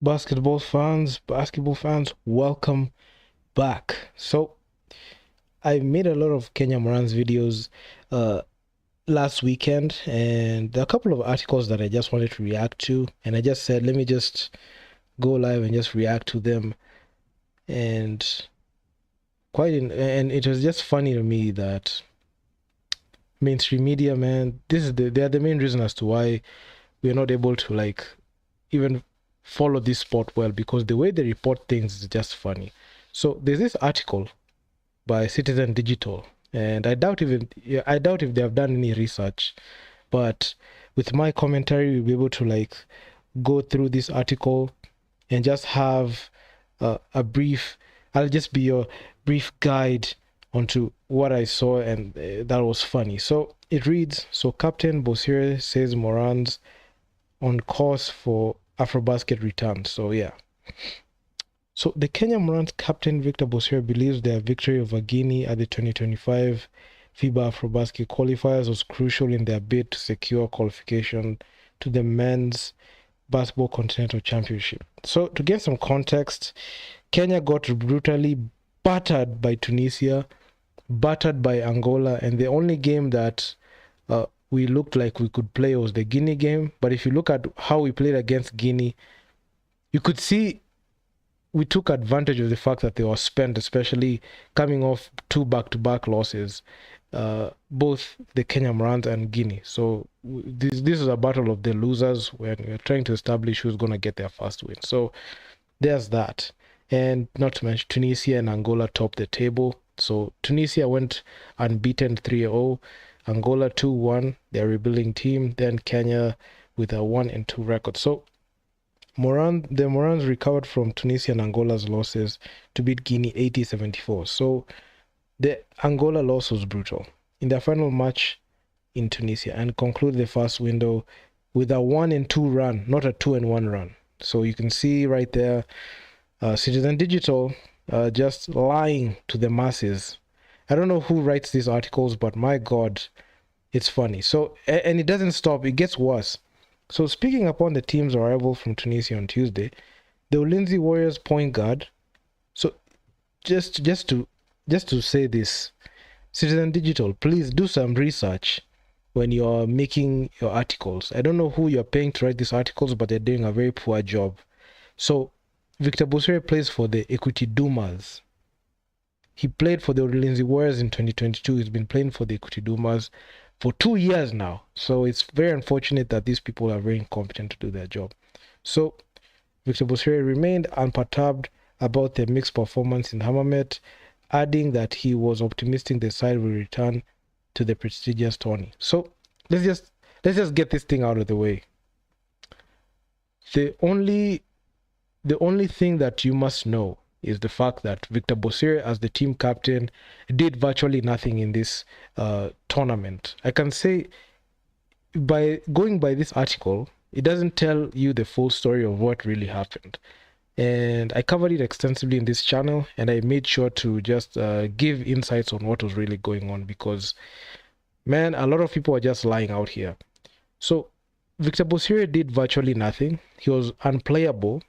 Basketball fans, welcome back. So I made a lot of Kenya Morans videos uh, last weekend, and there are a couple of articles that I just wanted to react to, and I just said, let me just go live and just react to them. And and it was just funny to me that mainstream media, man, they are the main reason as to why we are not able to even follow this sport well, because the way they report things is just funny. So there's this article by Citizen Digital, and I doubt if they have done any research, but with my commentary, we'll be able to go through this article and just have a brief. I'll just be your brief guide onto what I saw, and that was funny. So it reads: So Captain Bosire says Morans on course for AfroBasket return. So yeah. So the Kenya Morans captain Victor Bosire believes their victory over Guinea at the 2025 FIBA AfroBasket qualifiers was crucial in their bid to secure qualification to the men's basketball continental championship. So to get some context, Kenya got brutally battered by Tunisia, battered by Angola, and the only game that we looked like we could play was the Guinea game. But if you look at how we played against Guinea, you could see we took advantage of the fact that they were spent, especially coming off two back-to-back losses, both the Kenya Morans and Guinea. So this is a battle of the losers when we're trying to establish who's going to get their first win. So there's that. And not to mention Tunisia and Angola topped the table. So Tunisia went unbeaten 3-0, Angola 2-1, their rebuilding team, then Kenya with a 1-2 record. So the Morans recovered from Tunisia and Angola's losses to beat Guinea 80-74. So the Angola loss was brutal in their final match in Tunisia and concluded the first window with a 1-2 run, not a 2-1 run. So you can see right there, Citizen Digital just lying to the masses. I don't know who writes these articles, but my God, it's funny. So, and it doesn't stop, it gets worse. So speaking upon the team's arrival from Tunisia on Tuesday, the Ulinzi Warriors point guard. So just to say this, Citizen Digital, please do some research when you're making your articles. I don't know who you're paying to write these articles, but they're doing a very poor job. So Victor Bosire plays for the Equity Dumas. He played for the Ulinzi Warriors in 2022. He's been playing for the Equity Dumas for 2 years now. So it's very unfortunate that these people are very incompetent to do their job. So Victor Bosire remained unperturbed about their mixed performance in Hammamet, adding that he was optimistic the side will return to the prestigious tourney. So let's just get this thing out of the way. The only thing that you must know is the fact that Victor Bosire, as the team captain, did virtually nothing in this tournament. I can say, by going by this article, it doesn't tell you the full story of what really happened. And I covered it extensively in this channel, and I made sure to just give insights on what was really going on, because, man, a lot of people are just lying out here. So Victor Bosire did virtually nothing. He was unplayable.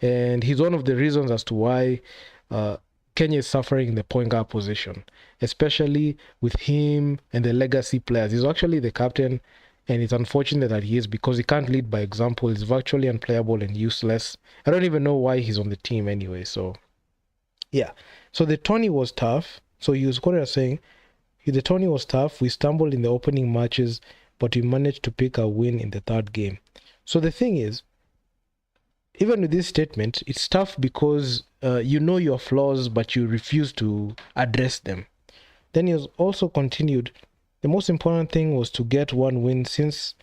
And he's one of the reasons as to why Kenya is suffering in the point guard position, especially with him and the legacy players. He's actually the captain, and it's unfortunate that he is, because he can't lead by example. He's virtually unplayable and useless. I don't even know why he's on the team anyway. So, yeah. So the tourney was tough. So he was quoted as saying, the tourney was tough. We stumbled in the opening matches, but we managed to pick a win in the third game. So the thing is, even with this statement, it's tough because you know your flaws, but you refuse to address them. Then he has also continued, the most important thing was to get one win, since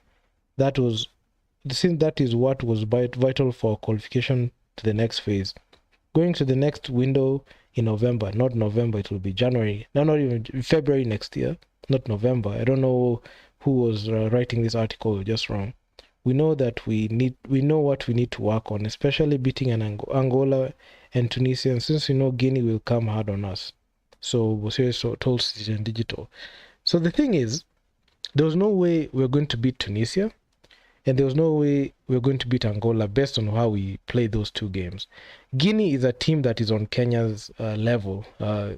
that is what was vital for qualification to the next phase. Going to the next window in November, not November, it will be January. No, not even February next year, not November. I don't know who was writing this article, just wrong. We know that we know what we need to work on, especially beating Angola and Tunisia, and since we know Guinea will come hard on us. So Bosire told Citizen Digital. So the thing is, there was no way we're going to beat Tunisia. and there was no way we were going to beat Angola based on how we played those two games. Guinea is a team that is on Kenya's level.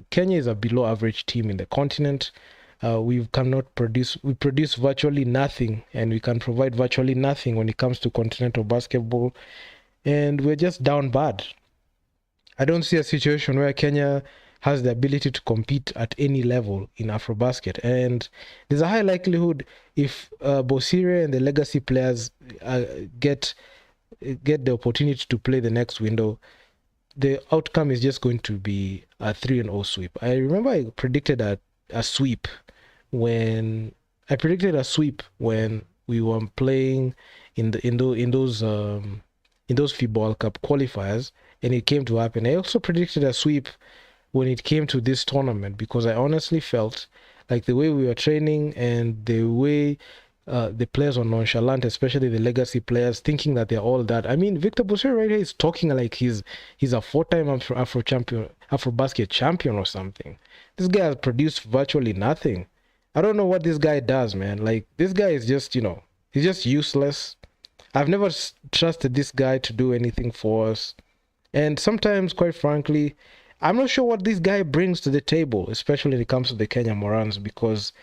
Kenya is a below average team in the continent. We produce virtually nothing, and we can provide virtually nothing when it comes to continental basketball, and we're just down bad. I don't see a situation where Kenya has the ability to compete at any level in AfroBasket. And there's a high likelihood if Bosire and the legacy players get the opportunity to play the next window, the outcome is just going to be a 3-0 sweep. I remember I predicted a sweep when we were playing in those FIBA World Cup qualifiers, and it came to happen. I also predicted a sweep when it came to this tournament because I honestly felt like the way we were training and the way the players were nonchalant, especially the legacy players, thinking that they're all that. I mean, Victor Bosire right here is talking like he's a 4-time AfroBasket champion or something. This guy has produced virtually nothing. I don't know what this guy does, man. Like, this guy is just, he's just useless. I've never trusted this guy to do anything for us. And sometimes, quite frankly, I'm not sure what this guy brings to the table, especially when it comes to the Kenya Morans, because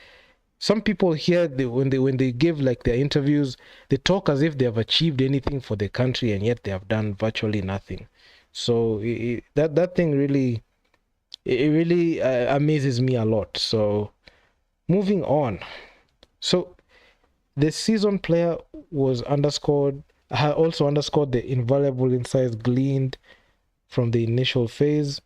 some people here, when they give like their interviews, they talk as if they have achieved anything for the country, and yet they have done virtually nothing. So that thing really, amazes me a lot. So moving on. So the season player was also underscored the invaluable insights gleaned from the initial phase,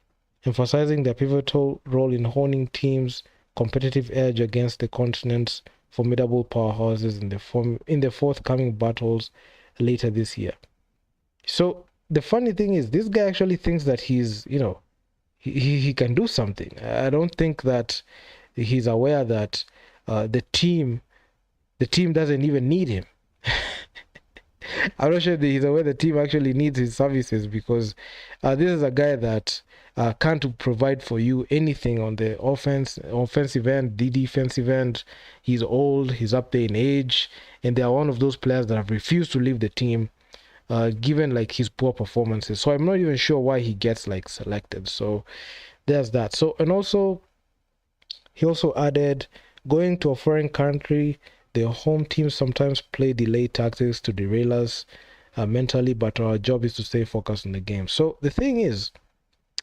emphasizing their pivotal role in honing teams' competitive edge against the continent's formidable powerhouses in the forthcoming battles later this year. So the funny thing is, this guy actually thinks that he's, he can do something. I don't think that he's aware that the team doesn't even need him. I'm not sure that he's aware the team actually needs his services, because this is a guy that can't provide for you anything on the offensive end, the defensive end. He's old, he's up there in age, and they are one of those players that have refused to leave the team given like his poor performances. So I'm not even sure why he gets like selected. So there's that. So, and also he also added, going to a foreign country, the home team sometimes play delay tactics to derail us mentally, but our job is to stay focused on the game. So the thing is,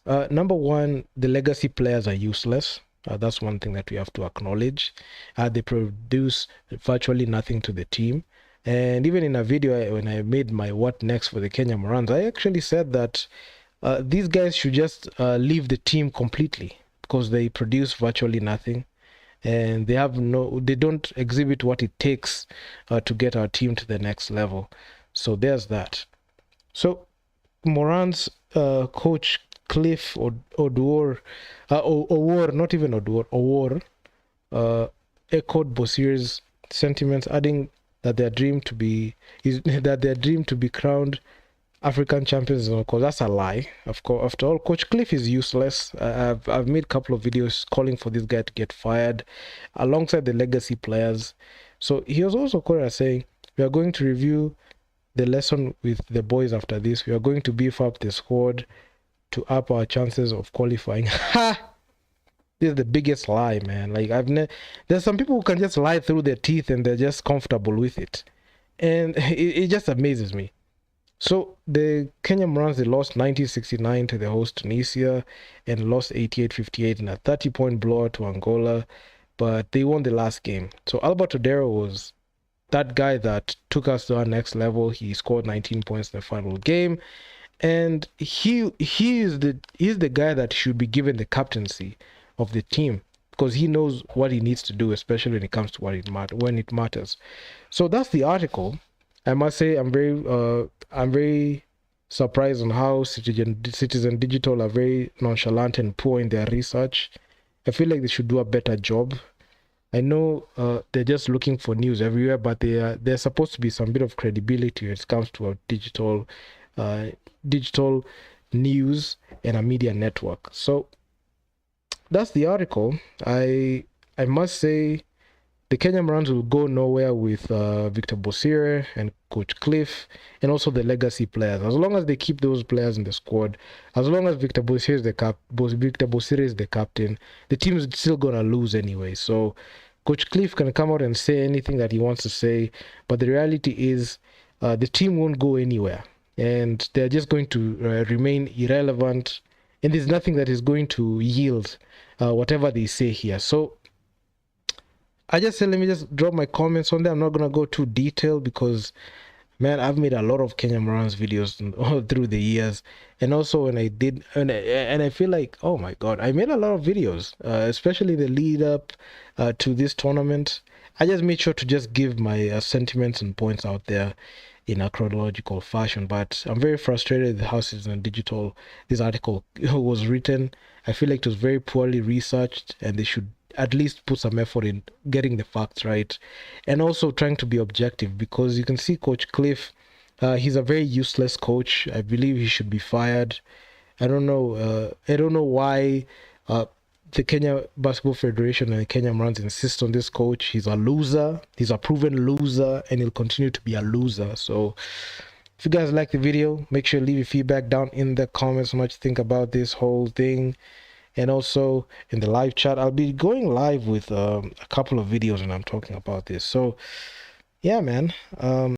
number one, the legacy players are useless. That's one thing that we have to acknowledge. They produce virtually nothing to the team. And even in a video, when I made my what next for the Kenya Morans, I actually said that these guys should just leave the team completely, because they produce virtually nothing, and they don't exhibit what it takes to get our team to the next level. So there's that. So Morans coach Cliff Owor, echoed Bosire's sentiments, adding that their dream to be crowned African champions, because that's a lie. Of course, after all, Coach Cliff is useless. I've made a couple of videos calling for this guy to get fired, alongside the legacy players. So he was also quoted as saying, "We are going to review the lesson with the boys after this. We are going to beef up the squad to up our chances of qualifying." Ha! This is the biggest lie, man. Like, there's some people who can just lie through their teeth and they're just comfortable with it, and it just amazes me. So the Kenya Morans, they lost 1969 to the host Tunisia and lost 88-58 in a 30-point blowout to Angola, but they won the last game. So Albert Odero was that guy that took us to our next level. He scored 19 points in the final game, and he's the guy that should be given the captaincy of the team, because he knows what he needs to do, especially when it comes to when it matters. So that's the article. I must say I'm very surprised on how Citizen Digital are very nonchalant and poor in their research. I feel like they should do a better job. I know they're just looking for news everywhere, but there's supposed to be some bit of credibility when it comes to a digital news and a media network. So that's the article. I must say the Kenya Morans will go nowhere with Victor Bosire and Coach Cliff, and also the legacy players. As long as they keep those players in the squad, as long as Victor Bosire is the captain, the team is still gonna lose anyway. So Coach Cliff can come out and say anything that he wants to say, but the reality is the team won't go anywhere, and they're just going to remain irrelevant, and there's nothing that is going to yield whatever they say here. So I just said, let me just drop my comments on there. I'm not going to go too detailed because, man, I've made a lot of Kenya Morans videos all through the years. And also when I did, and I feel like, oh my God, I made a lot of videos, especially the lead up to this tournament. I just made sure to just give my sentiments and points out there in a chronological fashion. But I'm very frustrated with how Citizen Digital, this article was written. I feel like it was very poorly researched, and they should at least put some effort in getting the facts right, and also trying to be objective, because you can see Coach Cliff, he's a very useless coach. I believe he should be fired. I don't know why the Kenya Basketball Federation and the Kenya Morans insist on this coach. He's a loser. He's a proven loser, and he'll continue to be a loser. So if you guys like the video, make sure to leave your feedback down in the comments, what you think about this whole thing. And also in the live chat, I'll be going live with a couple of videos when I'm talking about this. So yeah, man.